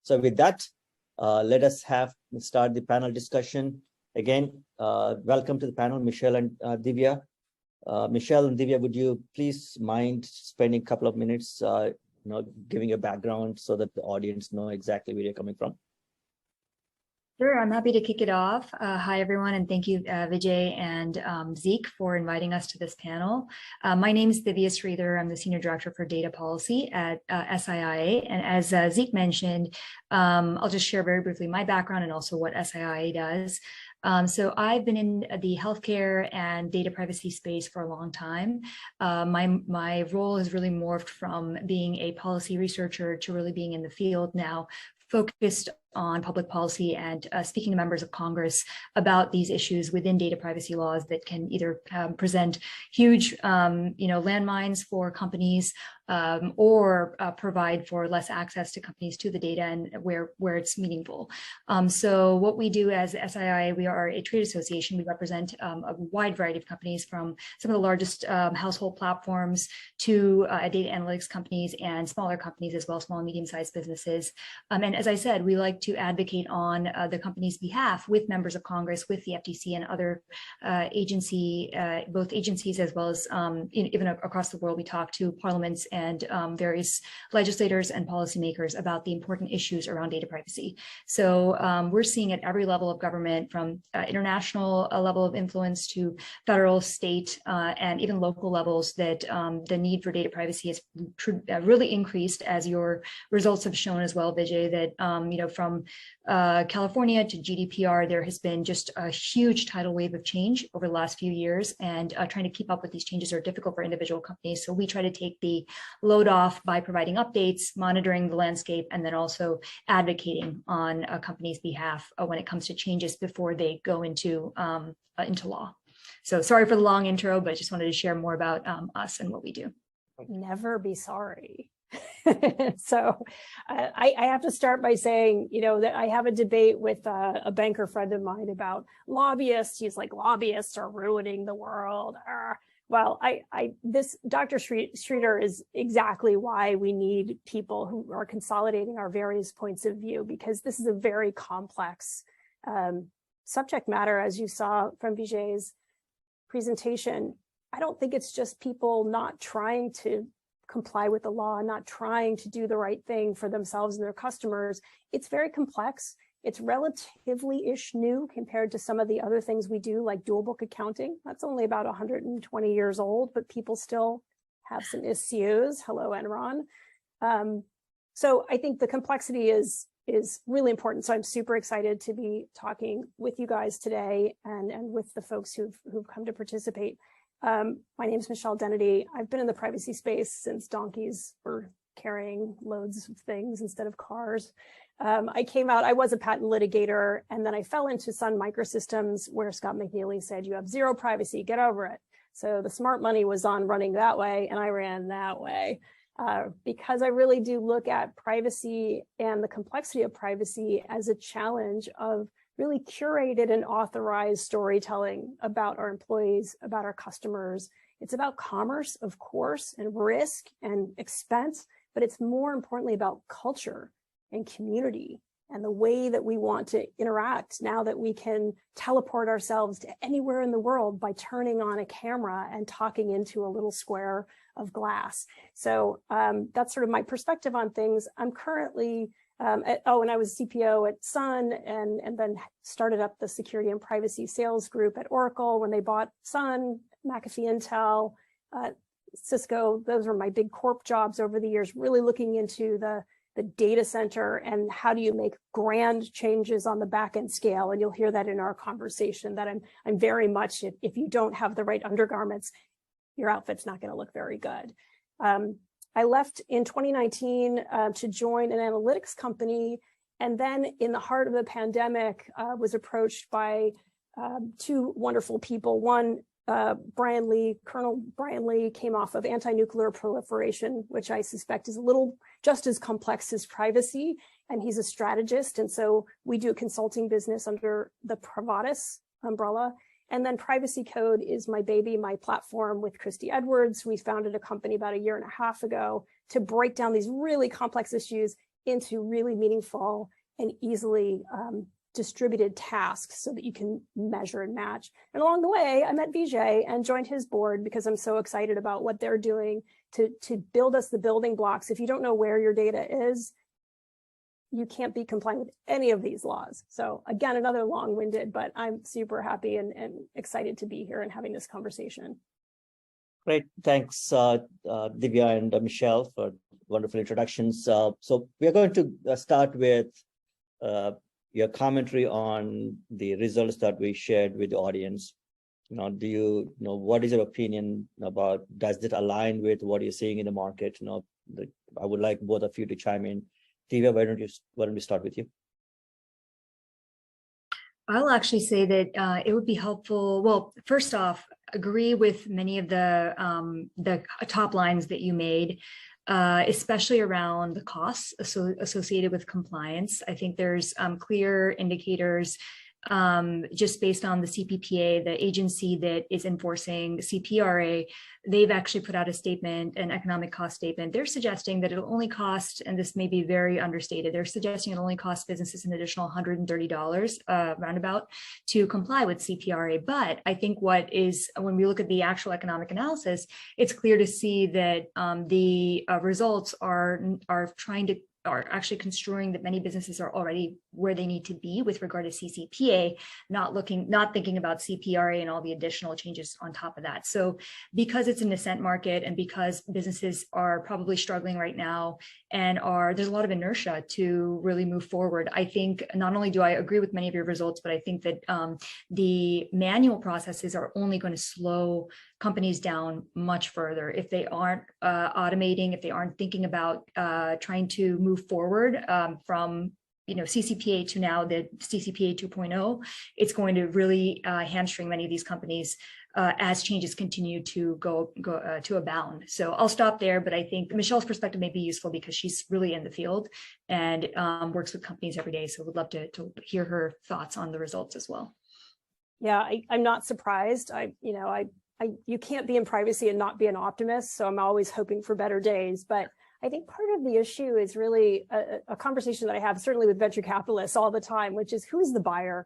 So with that, let us start the panel discussion. Again, welcome to the panel, Michelle and Divya. Michelle and Divya, would you please mind spending a couple of minutes, giving a background so that the audience know exactly where you're coming from? Sure, I'm happy to kick it off. Hi, everyone, and thank you, Vijay and Zeke, for inviting us to this panel. My name is Divya Sridhar. I'm the Senior Director for Data Policy at SIIA. And as Zeke mentioned, I'll just share very briefly my background and also what SIIA does. So I've been in the healthcare and data privacy space for a long time. My role has really morphed from being a policy researcher to really being in the field now, focused on public policy and speaking to members of Congress about these issues within data privacy laws that can either present huge, landmines for companies or provide for less access to companies to the data and where it's meaningful. So what we do as SII, we are a trade association. We represent a wide variety of companies, from some of the largest household platforms to data analytics companies and smaller companies as well, small and medium-sized businesses. And as I said, we like to advocate on the company's behalf with members of Congress, with the FTC and other both agencies as well as even across the world. We talk to parliaments and various legislators and policymakers about the important issues around data privacy. So we're seeing at every level of government, from international level of influence to federal, state, and even local levels, that the need for data privacy has really increased, as your results have shown as well, Vijay, that from California to GDPR, there has been just a huge tidal wave of change over the last few years, and trying to keep up with these changes are difficult for individual companies. So we try to take the load off by providing updates, monitoring the landscape, and then also advocating on a company's behalf when it comes to changes before they go into law. So sorry for the long intro, but just wanted to share more about us and what we do. Never be sorry. So I have to start by saying, that I have a debate with a banker friend of mine about lobbyists. He's like, lobbyists are ruining the world. Well, this Dr. Sridhar is exactly why we need people who are consolidating our various points of view, because this is a very complex subject matter, as you saw from Vijay's presentation. I don't think it's just people not trying to comply with the law, not trying to do the right thing for themselves and their customers. It's very complex. It's relatively-ish new compared to some of the other things we do, like dual book accounting. That's only about 120 years old, but people still have some issues. Hello, Enron. So I think the complexity is really important. So I'm super excited to be talking with you guys today and with the folks who've come to participate. My name is Michelle Dennedy. I've been in the privacy space since donkeys were carrying loads of things instead of cars. I was a patent litigator, and then I fell into Sun Microsystems, where Scott McNealy said, you have zero privacy, get over it. So the smart money was on running that way, and I ran that way. Because I really do look at privacy and the complexity of privacy as a challenge of really curated and authorized storytelling about our employees, about our customers. It's about commerce, of course, and risk and expense, but it's more importantly about culture and community and the way that we want to interact now that we can teleport ourselves to anywhere in the world by turning on a camera and talking into a little square of glass. So that's sort of my perspective on things. I'm currently and I was CPO at Sun, and then started up the security and privacy sales group at Oracle when they bought Sun, McAfee, Intel, Cisco. Those were my big corp jobs over the years, really looking into the data center and how do you make grand changes on the back end scale. And you'll hear that in our conversation, that I'm very much, if you don't have the right undergarments, your outfit's not going to look very good. I left in 2019 to join an analytics company, and then in the heart of the pandemic, was approached by two wonderful people. One, Brian Lee, Colonel Brian Lee, came off of anti-nuclear proliferation, which I suspect is a little just as complex as privacy, and he's a strategist, and so we do a consulting business under the Privatus umbrella. And then Privacy Code is my baby, my platform with Christy Edwards. We founded a company about 1.5 years ago to break down these really complex issues into really meaningful and easily distributed tasks so that you can measure and match. And along the way, I met Vijay and joined his board because I'm so excited about what they're doing to build us the building blocks. If you don't know where your data is, you can't be compliant with any of these laws. So again, another long-winded, but I'm super happy and excited to be here and having this conversation. Great. Thanks, Divya and Michelle, for wonderful introductions. So we are going to start with your commentary on the results that we shared with the audience. Do you know, what is your opinion about, does it align with what you're seeing in the market? I would like both of you to chime in. Divya, why don't we start with you? I'll actually say that it would be helpful. Well, first off, agree with many of the top lines that you made, especially around the costs associated with compliance. I think there's clear indicators just based on the CPPA, the agency that is enforcing CPRA. They've actually put out a statement, an economic cost statement. They're suggesting that it'll only cost, and this may be very understated, they're suggesting it'll only cost businesses an additional $130 roundabout to comply with CPRA. But I think when we look at the actual economic analysis, it's clear to see that the results are actually construing that many businesses are already where they need to be with regard to CCPA, not thinking about CPRA and all the additional changes on top of that. So because it's a nascent market and because businesses are probably struggling right now and there's a lot of inertia to really move forward, I think not only do I agree with many of your results, but I think that the manual processes are only going to slow companies down much further if they aren't automating, if they aren't thinking about trying to move forward from CCPA to now the CCPA 2.0. It's going to really hamstring many of these companies as changes continue to go to abound. So I'll stop there, but I think Michelle's perspective may be useful because she's really in the field and works with companies every day. So would love to hear her thoughts on the results as well. Yeah, I'm not surprised. You can't be in privacy and not be an optimist. So I'm always hoping for better days. But I think part of the issue is really a conversation that I have certainly with venture capitalists all the time, which is who's the buyer?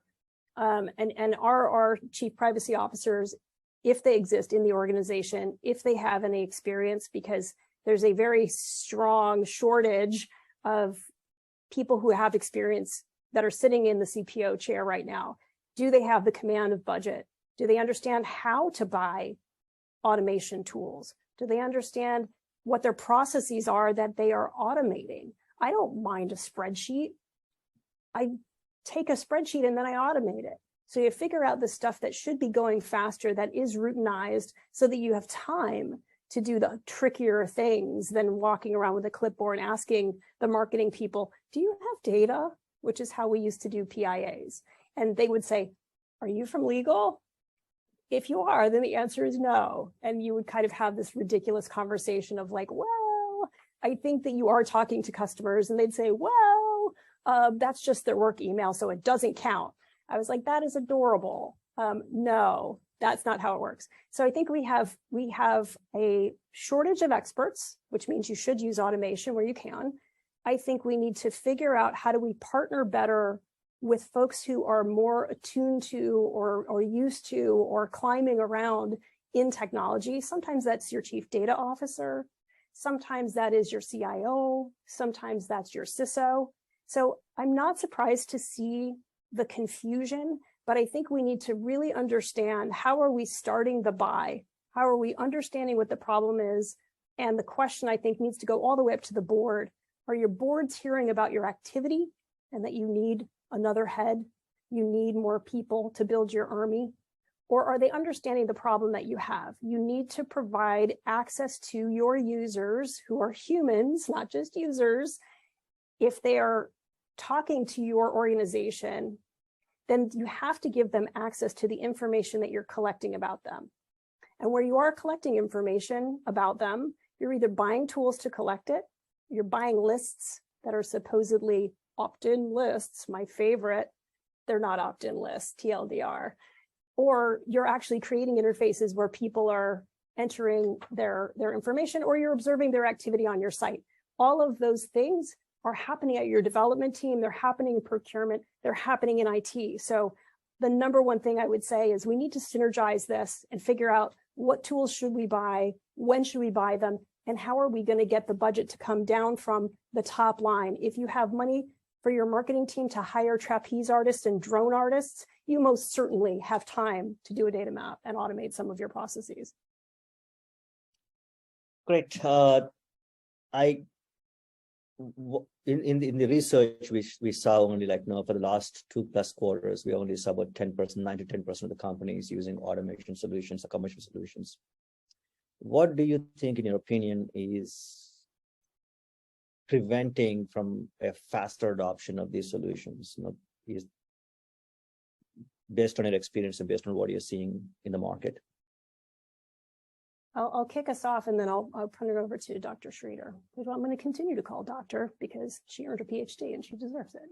And are our chief privacy officers, if they exist in the organization, if they have any experience, because there's a very strong shortage of people who have experience that are sitting in the CPO chair right now. Do they have the command of budget? Do they understand how to buy automation tools? Do they understand what their processes are that they are automating? I don't mind a spreadsheet. I take a spreadsheet and then I automate it. So you figure out the stuff that should be going faster, that is routinized, so that you have time to do the trickier things than walking around with a clipboard and asking the marketing people, do you have data? Which is how we used to do PIAs. And they would say, are you from legal? If you are, then the answer is no. And you would kind of have this ridiculous conversation of like, well, I think that you are talking to customers. And they'd say, well, that's just their work email, so it doesn't count. I was like, that is adorable. No, that's not how it works. So I think we have a shortage of experts, which means you should use automation where you can. I think we need to figure out how do we partner better with folks who are more attuned to or used to or climbing around in technology. Sometimes that's your chief data officer. Sometimes that is your CIO. Sometimes that's your CISO. So I'm not surprised to see the confusion, but I think we need to really understand, how are we starting the buy? How are we understanding what the problem is? And the question, I think, needs to go all the way up to the board. Are your boards hearing about your activity and that you need another head, you need more people to build your army? Or are they understanding the problem that you have? You need to provide access to your users, who are humans, not just users. If they are talking to your organization, then you have to give them access to the information that you're collecting about them. And where you are collecting information about them, you're either buying tools to collect it, you're buying lists that are supposedly opt-in lists, my favorite. They're not opt-in lists, TLDR. Or you're actually creating interfaces where people are entering their information, or you're observing their activity on your site. All of those things are happening at your development team, they're happening in procurement, they're happening in IT. So the number one thing I would say is we need to synergize this and figure out what tools should we buy, when should we buy them, and how are we going to get the budget to come down from the top line. If you have money for your marketing team to hire trapeze artists and drone artists, you most certainly have time to do a data map and automate some of your processes. Great. In the research, we saw only for the last 2+ quarters, we only saw about 10%, 9 to 10% of the companies using automation solutions or commercial solutions. What do you think, in your opinion, is preventing from a faster adoption of these solutions? Based on your experience and based on what you're seeing in the market. I'll kick us off and then I'll turn it over to Dr. Sridhar, who I'm going to continue to call doctor because she earned her PhD and she deserves it.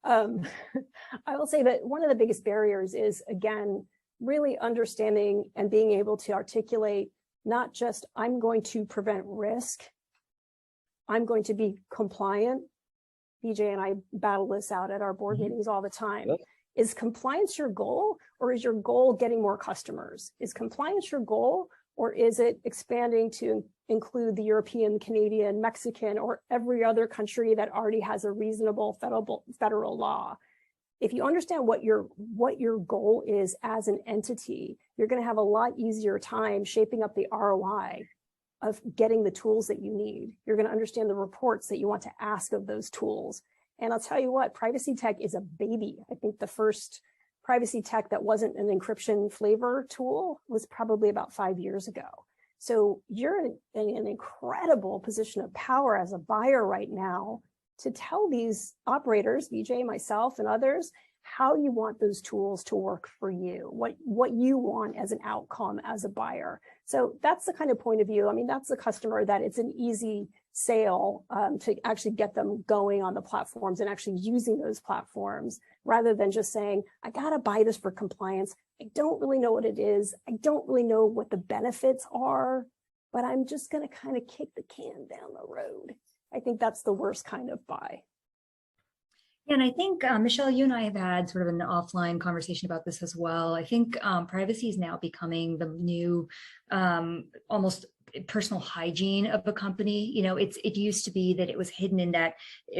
I will say that one of the biggest barriers is, again, really understanding and being able to articulate not just I'm going to prevent risk, I'm going to be compliant. BJ and I battle this out at our board meetings all the time. Yep. Is compliance your goal, or is your goal getting more customers? Is compliance your goal, or is it expanding to include the European, Canadian, Mexican, or every other country that already has a reasonable federal law? If you understand what your goal is as an entity, you're going to have a lot easier time shaping up the ROI of getting the tools that you need. You're going to understand the reports that you want to ask of those tools. And I'll tell you what, privacy tech is a baby. I think the first privacy tech that wasn't an encryption flavor tool was probably about 5 years ago. So you're in an incredible position of power as a buyer right now to tell these operators, BJ, myself, and others, how you want those tools to work for you, what you want as an outcome as a buyer. So that's the kind of point of view. I mean, that's the customer that it's an easy sale to actually get them going on the platforms and actually using those platforms rather than just saying, I got to buy this for compliance. I don't really know what it is. I don't really know what the benefits are, but I'm just going to kind of kick the can down the road. I think that's the worst kind of buy. And I think, Michelle, you and I have had sort of an offline conversation about this as well. I think privacy is now becoming the new almost personal hygiene of a company. You know, it used to be that it was hidden in that,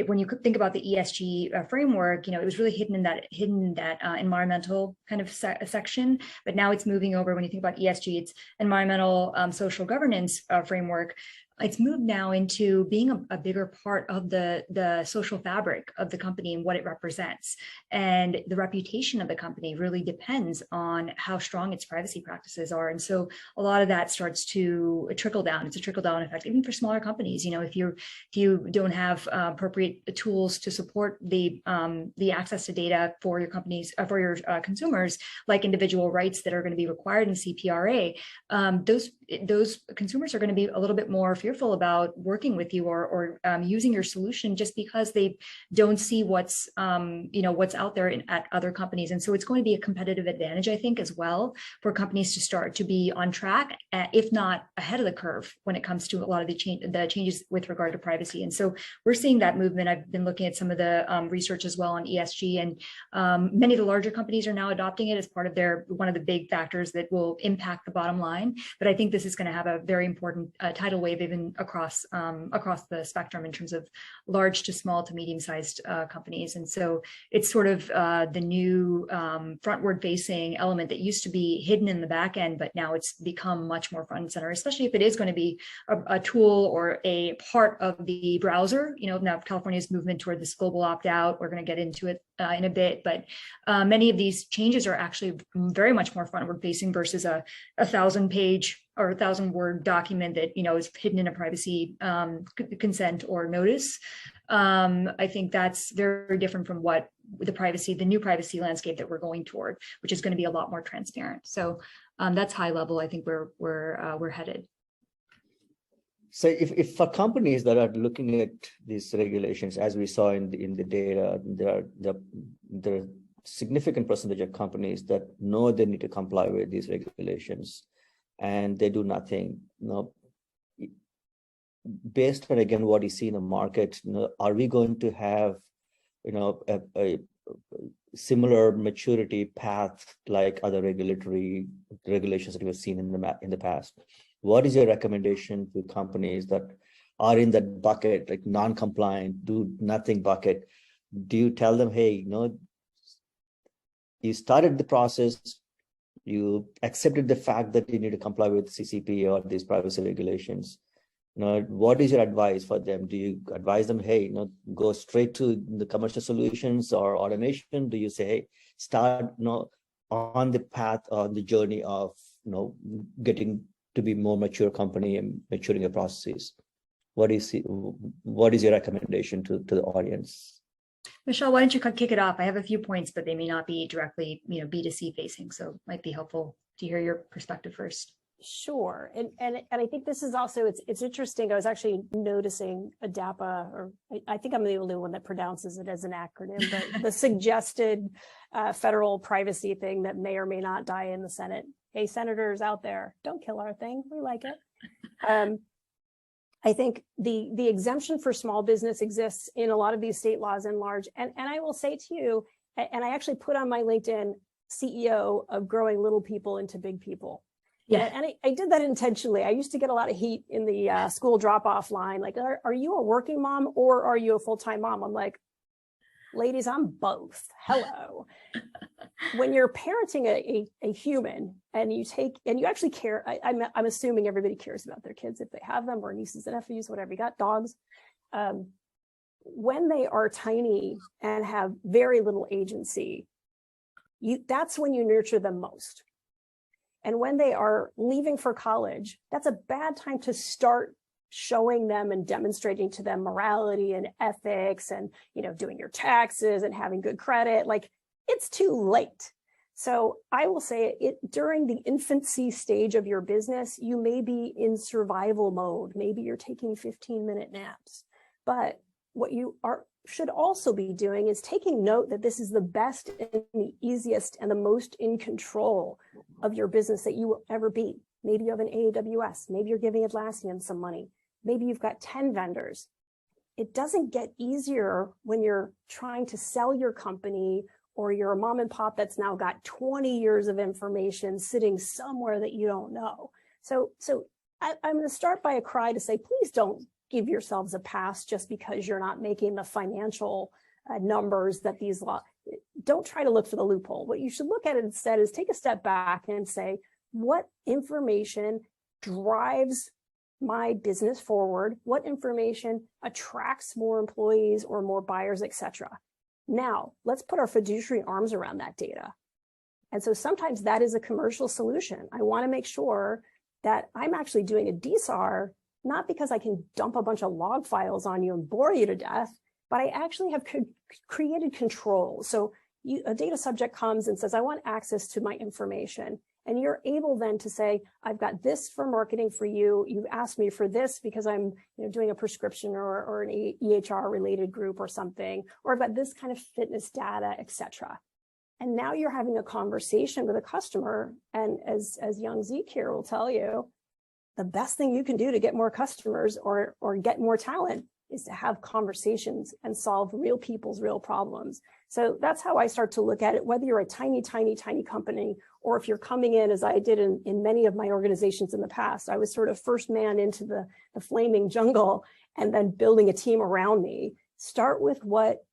when you could think about the ESG framework, you know, it was really hidden in that environmental kind of section. But now it's moving over. When you think about ESG, it's environmental social governance framework. It's moved now into being a bigger part of the social fabric of the company and what it represents. And the reputation of the company really depends on how strong its privacy practices are. And so a lot of that starts to trickle down. It's a trickle down effect, even for smaller companies. You know, if you don't have appropriate tools to support the access to data for your companies, for your consumers, like individual rights that are going to be required in CPRA, those consumers are going to be a little bit more fearful about working with you or using your solution just because they don't see what's out there at other companies. And so it's going to be a competitive advantage, I think, as well, for companies to start to be on track, if not ahead of the curve when it comes to a lot of the changes with regard to privacy. And so we're seeing that movement. I've been looking at some of the research as well on ESG, and many of the larger companies are now adopting it as part of one of the big factors that will impact the bottom line. But I think this is going to have a very important tidal wave even across the spectrum in terms of large to small to medium-sized companies. And so it's sort of the new frontward-facing element that used to be hidden in the back end, but now it's become much more front and center, especially if it is going to be a tool or a part of the browser. You know, now California's movement toward this global opt-out, we're going to get into it in a bit, but many of these changes are actually very much more frontward-facing versus a 1,000-page or 1,000-word document that, you know, is hidden in a privacy consent or notice. I think that's very different from what the new privacy landscape that we're going toward, which is going to be a lot more transparent. So that's high level. I think we're headed. So if for companies that are looking at these regulations, as we saw in the data, there are significant percentage of companies that know they need to comply with these regulations, and they do nothing. You know, based on, again, what you see in the market, are we going to have, a similar maturity path like other regulatory regulations that we've seen in the past? What is your recommendation to companies that are in that bucket, like non-compliant, do nothing bucket? Do you tell them, hey, you started the process, you accepted the fact that you need to comply with CCP or these privacy regulations? What is your advice for them? Do you advise them, hey, go straight to the commercial solutions or automation? Do you say, hey, start on the path, on the journey of getting to be more mature company and maturing your processes? What do you see? What is your recommendation to the audience? Michelle, why don't you kick it off? I have a few points, but they may not be directly, B2C facing, so it might be helpful to hear your perspective first. Sure. And I think this is also, it's interesting. I was actually noticing ADAPA, or I think I'm the only one that pronounces it as an acronym, but the suggested federal privacy thing that may or may not die in the Senate. Hey, senators out there, don't kill our thing. We like it. I think the exemption for small business exists in a lot of these state laws in large. And I will say to you, and I actually put on my LinkedIn, CEO of growing little people into big people. Yeah, and I did that intentionally. I used to get a lot of heat in the school drop-off line. Like, are you a working mom or are you a full-time mom? I'm like, ladies, I'm both. Hello. When you're parenting a human and you actually care, I'm assuming everybody cares about their kids if they have them, or nieces and nephews, whatever. You got dogs. When they are tiny and have very little agency, that's when you nurture them most. And when they are leaving for college, that's a bad time to start showing them and demonstrating to them morality and ethics and, doing your taxes and having good credit. Like, it's too late. So I will say during the infancy stage of your business, you may be in survival mode. Maybe you're taking 15-minute naps, but what you should also be doing is taking note that this is the best and the easiest and the most in control of your business that you will ever be. Maybe you have an AWS, maybe you're giving Atlassian some money, maybe you've got 10 vendors. It doesn't get easier when you're trying to sell your company, or you're a mom and pop that's now got 20 years of information sitting somewhere that you don't know. So I'm going to start by a cry to say, please don't give yourselves a pass just because you're not making the financial numbers that these laws. Don't try to look for the loophole. What you should look at instead is take a step back and say, what information drives my business forward? What information attracts more employees or more buyers, etc.? Now, let's put our fiduciary arms around that data. And so sometimes that is a commercial solution. I want to make sure that I'm actually doing a DSAR, not because I can dump a bunch of log files on you and bore you to death, but I actually have created control. So a data subject comes and says, I want access to my information. And you're able then to say, I've got this for marketing for you. You've asked me for this because I'm doing a prescription or an EHR related group or something, or I've got this kind of fitness data, etc. And now you're having a conversation with a customer. And as young Zeke here will tell you, the best thing you can do to get more customers or get more talent is to have conversations and solve real people's real problems. So that's how I start to look at it, whether you're a tiny, tiny, tiny company, or if you're coming in, as I did in many of my organizations in the past. I was sort of first man into the flaming jungle and then building a team around me. Start with what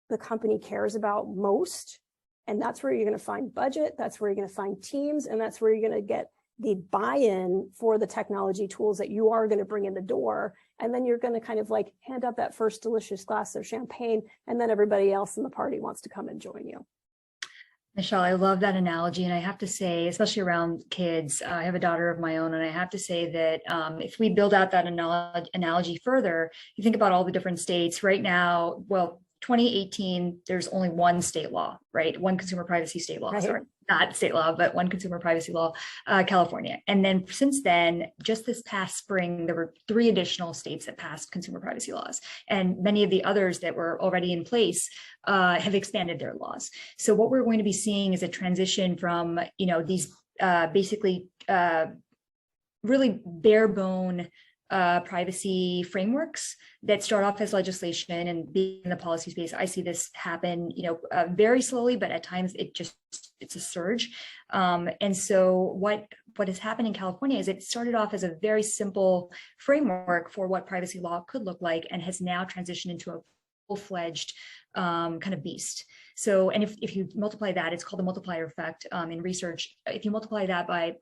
the company cares about most. And that's where you're going to find budget. That's where you're going to find teams. And that's where you're going to get the buy-in for the technology tools that you are going to bring in the door. And then you're going to kind of like hand up that first delicious glass of champagne, and then everybody else in the party wants to come and join you. Michelle, I love that analogy. And I have to say, especially around kids, I have a daughter of my own, and I have to say that if we build out that analogy further, you think about all the different states right now, well, 2018, there's only one state law, right? One consumer privacy state law, right. Sorry, not state law, but one consumer privacy law, California. And then since then, just this past spring, there were 3 additional states that passed consumer privacy laws. And many of the others that were already in place have expanded their laws. So what we're going to be seeing is a transition from, these basically really bare bone privacy frameworks that start off as legislation, and being in the policy space, I see this happen, very slowly, but at times it's a surge. And so what has happened in California is it started off as a very simple framework for what privacy law could look like, and has now transitioned into a full-fledged kind of beast. So, and if you multiply that, it's called the multiplier effect in research. If you multiply that by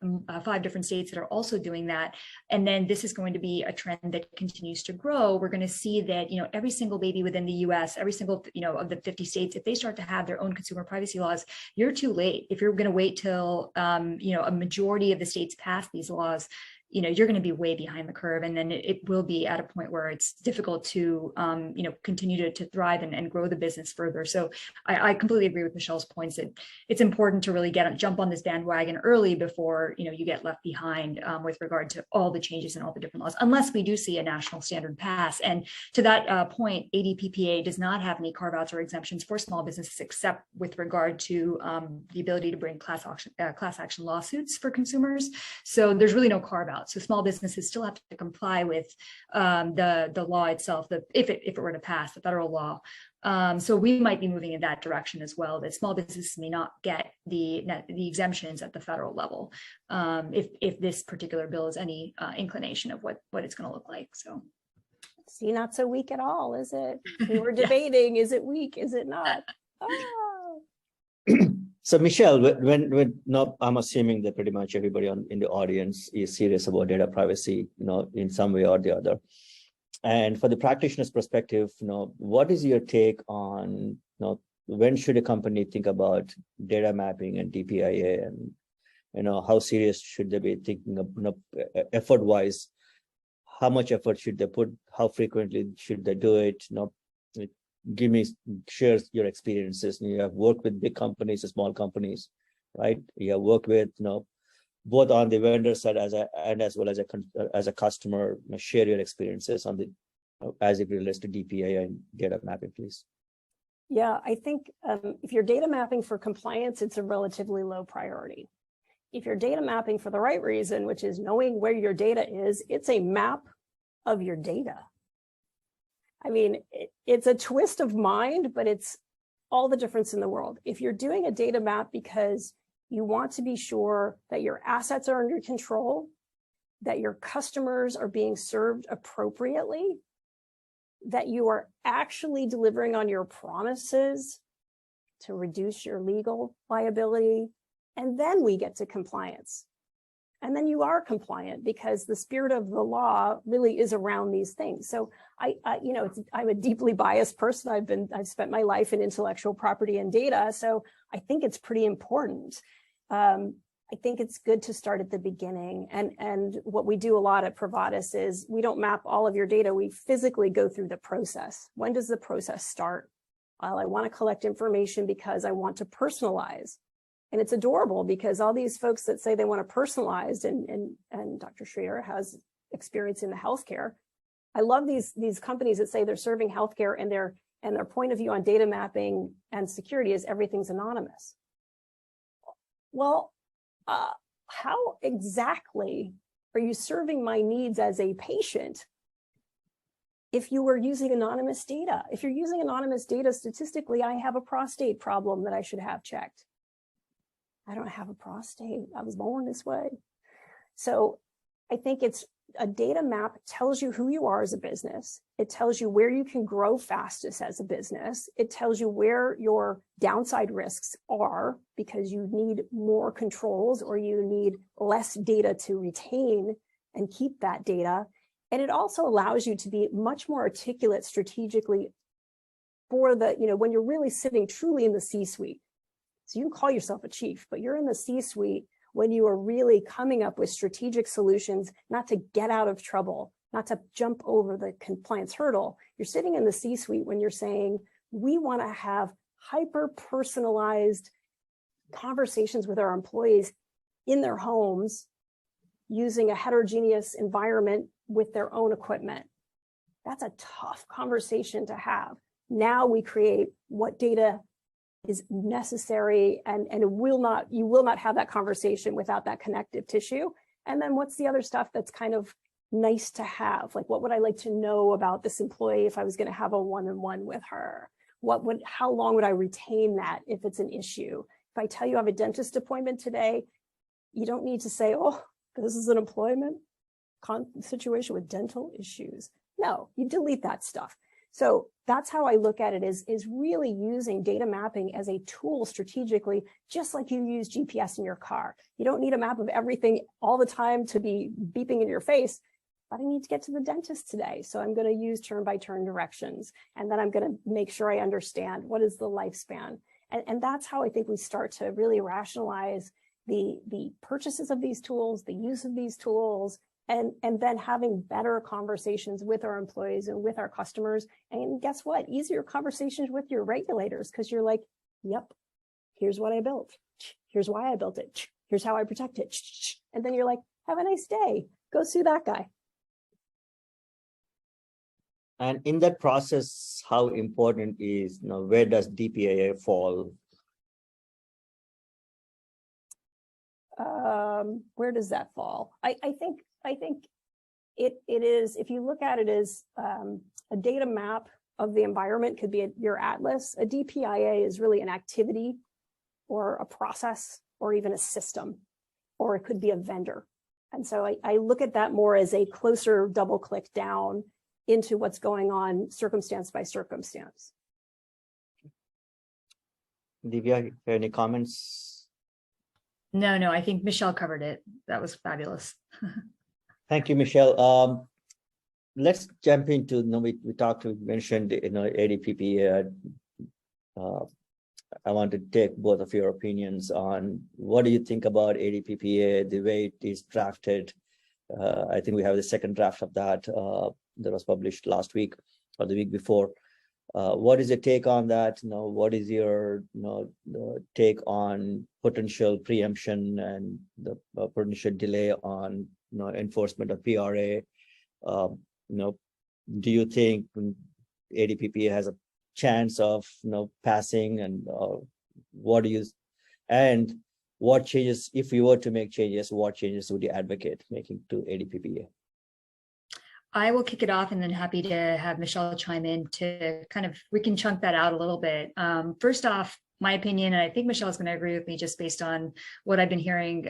5 different states that are also doing that, and then this is going to be a trend that continues to grow, we're going to see that, every single baby within the US, every single, of the 50 states, if they start to have their own consumer privacy laws, you're too late. If you're going to wait till, a majority of the states pass these laws, you're going to be way behind the curve, and then it will be at a point where it's difficult to, continue to thrive and grow the business further. So I completely agree with Michelle's points that it's important to really jump on this bandwagon early before, you get left behind with regard to all the changes and all the different laws, unless we do see a national standard pass. And to that point, ADPPA does not have any carve-outs or exemptions for small businesses, except with regard to the ability to bring class action lawsuits for consumers. So there's really no carve-out. So small businesses still have to comply with the law itself, if it were to pass, the federal law. So we might be moving in that direction as well, that small businesses may not get the exemptions at the federal level, if this particular bill is any inclination of what it's going to look like. So. See, not so weak at all, is it? We were debating, is it weak? Is it not? Oh. So Michelle, no, I'm assuming that pretty much everybody in the audience is serious about data privacy, in some way or the other. And for the practitioner's perspective, what is your take on, when should a company think about data mapping and DPIA, and how serious should they be thinking of, effort-wise? How much effort should they put? How frequently should they do it? Share your experiences. You have worked with big companies and small companies, right? You have worked with, both on the vendor side as well as a customer. Share your experiences on as it relates to DPA and data mapping, please. Yeah, I think if you're data mapping for compliance, it's a relatively low priority. If you're data mapping for the right reason, which is knowing where your data is, it's a map of your data. I mean, it's a twist of mind, but it's all the difference in the world. If you're doing a data map because you want to be sure that your assets are under control, that your customers are being served appropriately, that you are actually delivering on your promises to reduce your legal liability, and then we get to compliance. And then you are compliant because the spirit of the law really is around these things. So I'm a deeply biased person. I've spent my life in intellectual property and data. So I think it's pretty important. I think it's good to start at the beginning. And what we do a lot at Provatus is we don't map all of your data. We physically go through the process. When does the process start? Well, I want to collect information because I want to personalize. And it's adorable because all these folks that say they want to personalize, and Dr. Schrader has experience in the healthcare. I love these companies that say they're serving healthcare, and their point of view on data mapping and security is everything's anonymous. Well, how exactly are you serving my needs as a patient if you were using anonymous data? If you're using anonymous data, statistically, I have a prostate problem that I should have checked. I don't have a prostate. I was born this way. So I think it's a data map tells you who you are as a business. It tells you where you can grow fastest as a business. It tells you where your downside risks are because you need more controls or you need less data to retain and keep that data. And it also allows you to be much more articulate strategically for when you're really sitting truly in the C-suite. So you can call yourself a chief, but you're in the C-suite when you are really coming up with strategic solutions, not to get out of trouble, not to jump over the compliance hurdle. You're sitting in the C-suite when you're saying, we want to have hyper-personalized conversations with our employees in their homes using a heterogeneous environment with their own equipment. That's a tough conversation to have. Now we create what data is necessary, and you will not have that conversation without that connective tissue. And then what's the other stuff that's kind of nice to have? Like, what would I like to know about this employee if I was going to have a one-on-one with her? How long would I retain that if it's an issue? If I tell you I have a dentist appointment today, you don't need to say, oh, this is an employment situation with dental issues. No, you delete that stuff. So that's how I look at it, is really using data mapping as a tool strategically, just like you use GPS in your car. You don't need a map of everything all the time to be beeping in your face, but I need to get to the dentist today. So I'm going to use turn-by-turn directions. And then I'm going to make sure I understand what is the lifespan. And that's how I think we start to really rationalize the purchases of these tools, the use of these tools, and then having better conversations with our employees and with our customers. And guess what? Easier conversations with your regulators, because you're like, yep, here's what I built. Here's why I built it. Here's how I protect it. And then you're like, have a nice day. Go sue that guy. And in that process, how important is, where does DPAA fall? Where does that fall? I think it is, if you look at it as a data map of the environment, could be your atlas. A DPIA is really an activity or a process or even a system, or it could be a vendor. And so I look at that more as a closer double click down into what's going on circumstance by circumstance. Divya, any comments? No, I think Michelle covered it. That was fabulous. Thank you, Michelle. Let's jump into, we mentioned, ADPPA. I want to take both of your opinions on what do you think about ADPPA, the way it is drafted. I think we have the second draft of that that was published last week or the week before. What is your take on that? What is your take on potential preemption and the potential delay on enforcement of PRA? Do you think ADPPA has a chance of passing, and what changes, if you were to make changes, what changes would you advocate making to ADPPA? I will kick it off and then happy to have Michelle chime in to we can chunk that out a little bit. First off, my opinion, and I think Michelle is going to agree with me just based on what I've been hearing,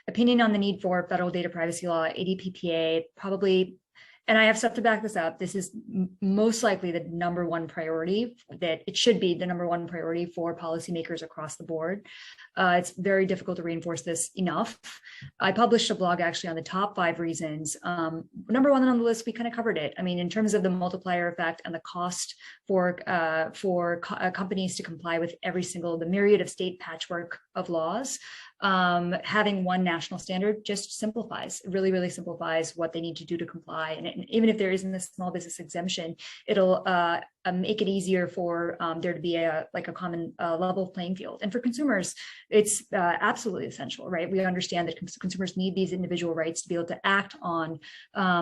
opinion on the need for federal data privacy law, ADPPA, probably, and I have stuff to back this up, this is most likely the number one priority, that it should be the number one priority for policymakers across the board. It's very difficult to reinforce this enough. I published a blog actually on the top 5 reasons. Number one on the list, we kind of covered it. I mean, in terms of the multiplier effect and the cost for companies to comply with the myriad of state patchwork of laws, having one national standard just simplifies, really simplifies what they need to do to comply. And even if there isn't a small business exemption, it'll make it easier for there to be a common level playing field. And for consumers, it's absolutely essential, right? We understand that consumers need these individual rights to be able to act on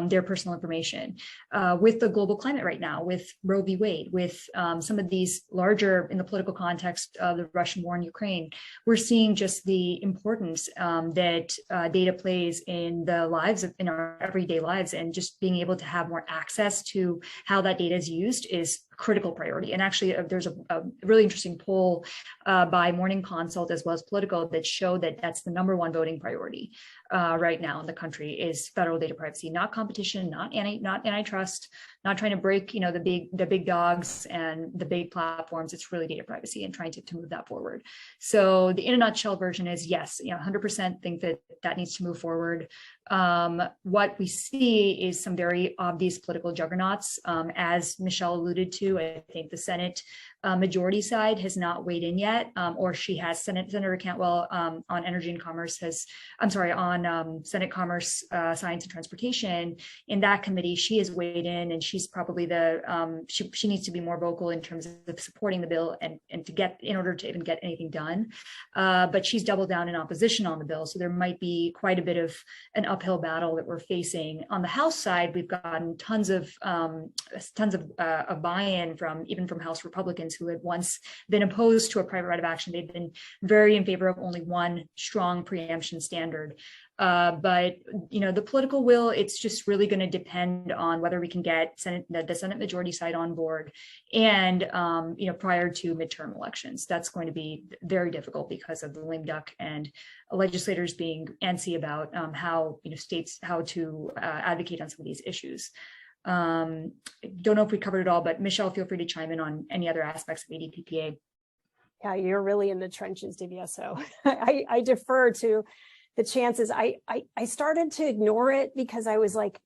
their personal information. With the global climate right now, with Roe v. Wade, with some of these larger, in the political context of the Russian war in Ukraine, we're seeing just the importance that data plays in our everyday lives, and just being able to have more access to how that data is used is critical priority. And actually, there's a really interesting poll by Morning Consult as well as Politico that showed that that's the number one voting priority right now in the country is federal data privacy, not competition, not antitrust, not trying to break the big dogs and the big platforms. It's really data privacy and trying to move that forward. So the in a nutshell version is yes, 100% think that needs to move forward. What we see is some very obvious political juggernauts, as Michelle alluded to. I think the Senate majority side has not weighed in yet, or she has. Senator Cantwell on Energy and Commerce on Senate Commerce, Science and Transportation. In that committee, she has weighed in, and she's probably she needs to be more vocal in terms of supporting the bill and in order to even get anything done. But she's doubled down in opposition on the bill, so there might be quite a bit of an uphill battle that we're facing. On the House side, we've gotten tons of buy-in from House Republicans who had once been opposed to a private right of action. They've been very in favor of only one strong preemption standard. But the political will, it's just really going to depend on whether we can get the Senate majority side on board, and prior to midterm elections. That's going to be very difficult because of the lame duck and legislators being antsy about how states how to advocate on some of these issues. Don't know if we covered it all, but Michelle, feel free to chime in on any other aspects of ADPPA. Yeah, you're really in the trenches, Divya. So I defer to the chances. I started to ignore it because I was like,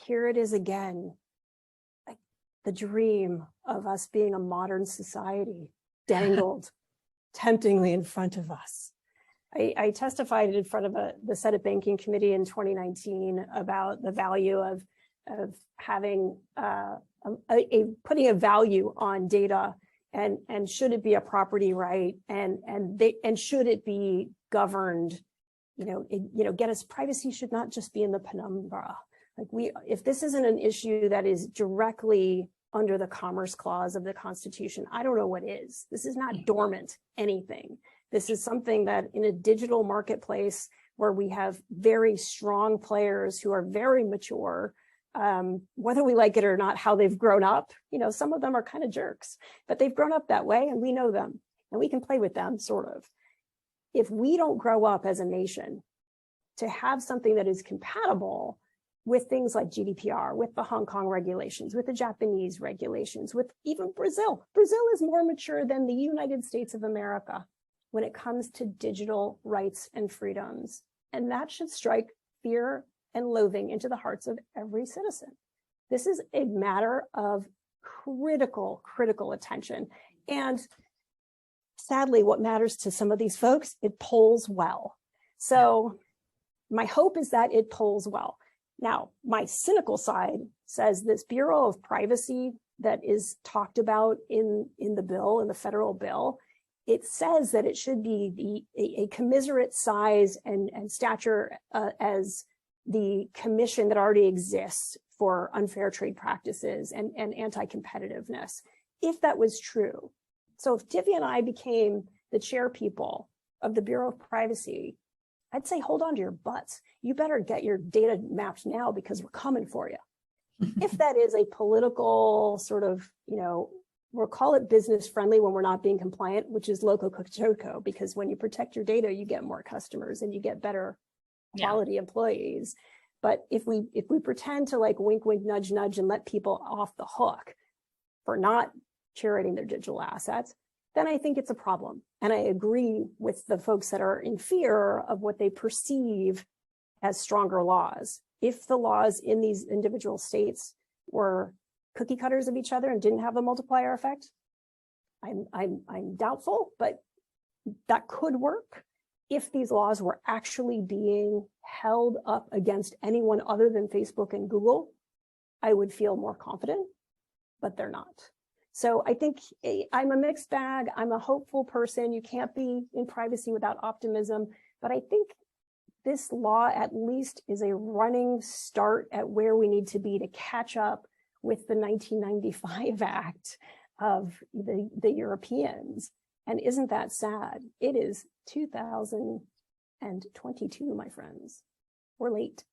here it is again. Like the dream of us being a modern society dangled temptingly in front of us. I testified in front of the Senate Banking Committee in 2019 about the value of having putting a value on data, and should it be a property right, and should it be governed, get us, privacy should not just be in the penumbra. Like if this isn't an issue that is directly under the Commerce Clause of the Constitution, I don't know what is. This is not dormant anything. This is something that in a digital marketplace where we have very strong players who are very mature, whether we like it or not, how they've grown up, some of them are kind of jerks, but they've grown up that way and we know them and we can play with them, sort of. If we don't grow up as a nation to have something that is compatible with things like GDPR, with the Hong Kong regulations, with the Japanese regulations, with even Brazil. Brazil is more mature than the United States of America when it comes to digital rights and freedoms. And that should strike fear and loathing into the hearts of every citizen. This is a matter of critical attention. And sadly, what matters to some of these folks, it polls well. So my hope is that it polls well. Now, my cynical side says this Bureau of Privacy that is talked about in the bill, in the federal bill, it says that it should be a commiserate size and stature as the commission that already exists for unfair trade practices and anti-competitiveness, if that was true. So if Divya and I became the chair people of the Bureau of Privacy, I'd say, hold on to your butts. You better get your data mapped now because we're coming for you. If that is a political sort of, we'll call it business friendly when we're not being compliant, which is loco coco, because when you protect your data, you get more customers and you get better quality employees. But if we pretend to like wink, wink, nudge, nudge and let people off the hook for not curating their digital assets, then I think it's a problem. And I agree with the folks that are in fear of what they perceive as stronger laws. If the laws in these individual states were cookie cutters of each other and didn't have the multiplier effect, I'm doubtful, but that could work. If these laws were actually being held up against anyone other than Facebook and Google, I would feel more confident, but they're not. So I think I'm a mixed bag. I'm a hopeful person. You can't be in privacy without optimism, but I think this law at least is a running start at where we need to be to catch up with the 1995 Act of the Europeans. And isn't that sad? It is 2022, my friends. We're late.